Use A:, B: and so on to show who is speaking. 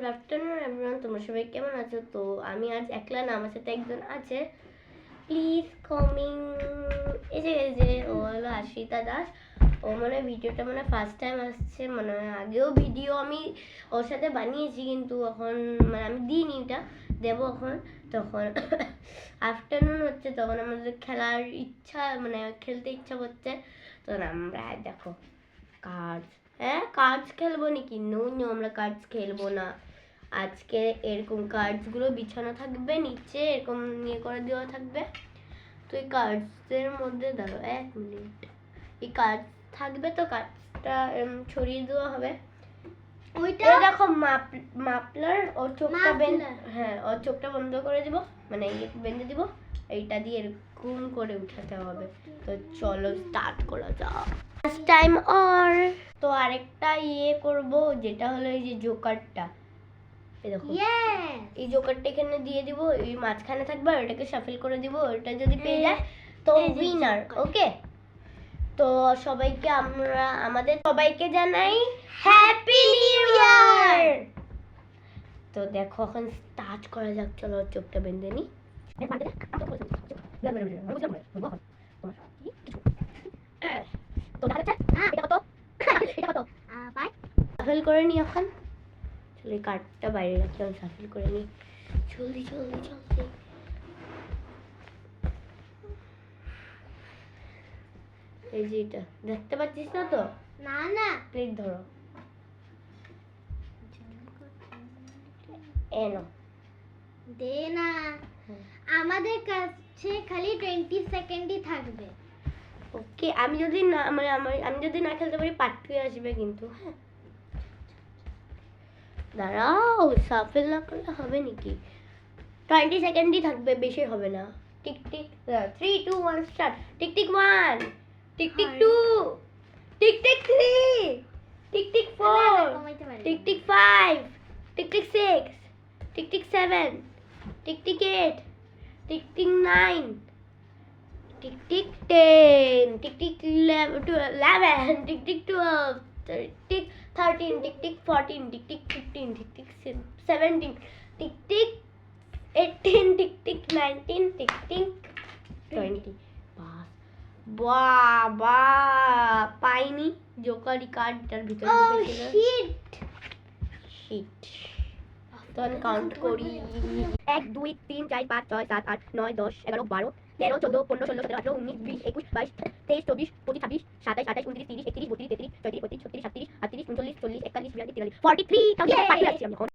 A: Good afternoon everyone, তোমরা সবাই কেমন আছো? তো আমি আজ একলা না, আমার সাথে একজন আছে। Please coming. এই যে ও হলো আশ্রিতা দাস। ও মানে ভিডিওটা মানে ফার্স্ট টাইম আসছে, মানে আগেও ভিডিও আমি ওর সাথে বানিয়েছি, কিন্তু এখন মানে আমি দিইনি, এটা দেবো এখন। তখন আফটারনুন হচ্ছে, তখন আমাদের খেলার ইচ্ছা, মানে খেলতে ইচ্ছা করছে। তখন আমরা দেখো কার্ডস, হ্যাঁ কার্ডস খেলবো নাকি? নো নো, আমরা কার্ডস খেলবো না। আজকে এরকম কার্ডসগুলো বিছানো থাকবে নিচে, এরকম নিয়ে করে দেওয়া থাকবে। তো এই কার্ডসের মধ্যে দাঁড়ো 1 মিনিট, এই কার্ড থাকবে, তো কার্ডসটা ছড়িয়ে দেওয়া হবে। ওইটা দেখো মাপলার, ওর চোখটা হ্যাঁ ওর চোখটা বন্ধ করে দিব, মানে বেঁধে দিব, এইটা দিয়ে এরকম করে উঠাতে হবে। তো চলো স্টার্ট করা যাক। ফার্স্ট টাইম অর তো আরেকটা করব, যেটা হলো এই যে জোকারটা, এই দেখো এই জোকারটা এখানে দিয়ে দিব, এই মাঝখানে থাকবে, আর এটাকে শাফল করে দিব, ওটা যদি পেয়ে যায় তো উইনার। ওকে, তো সবাইকে আমাদের সবাইকে জানাই হ্যাপি নিউ ইয়ার। তো দেখো এখন স্টার্ট করা যাক, চলো চোখটা বেঁধে নি। শাফল করে নি এখন, চলো এই কার্ডটা বাইরে রাখি, আমি শাফল করে নি। জলদি জলদি জলদি। এই যে এটা দেখতে পাচ্ছিস না তো?
B: না না,
A: প্লেট ধরো, এনো
B: দে না। আমাদের কাছে খালি 20 সেকেন্ডই থাকবে।
A: ওকে, আমি যদি না মানে আমি যদি না খেলতে পারি পার্ট 2 আসবে কিন্তু। হ্যাঁ দাঁড়াও, শাফল না করলে হবে নাকি? 20 সেকেন্ডই থাকবে, বেশি হবে না। Tick tick 3 2 1 start. Tick tick 1, tick tick 2, tick tick 3, tick tick 4, tick tick 5, tick tick 6, tick tick 7, tick tick 8, tick tick 9, tick tick 10, tick tick 11, tick tick 12, tick 13, tick tick 14, tick tick 15, tick tick 17, tick tick 18, tick tick 19, tick tick 20। বাবা পাইনি, জোকারি কার্ডটার ভিতরে ঢুকেছিল। Sheet. তখন count করি, 1 2 3 4 5 6 7 8 9 10 11 12 13 14 15 16 17 18 19 20 21 22 23 24 25 26 27 28 29 30 31 32 33 34 35 36 37 38 39 40 41 42 43 43 44 45 আমি এখন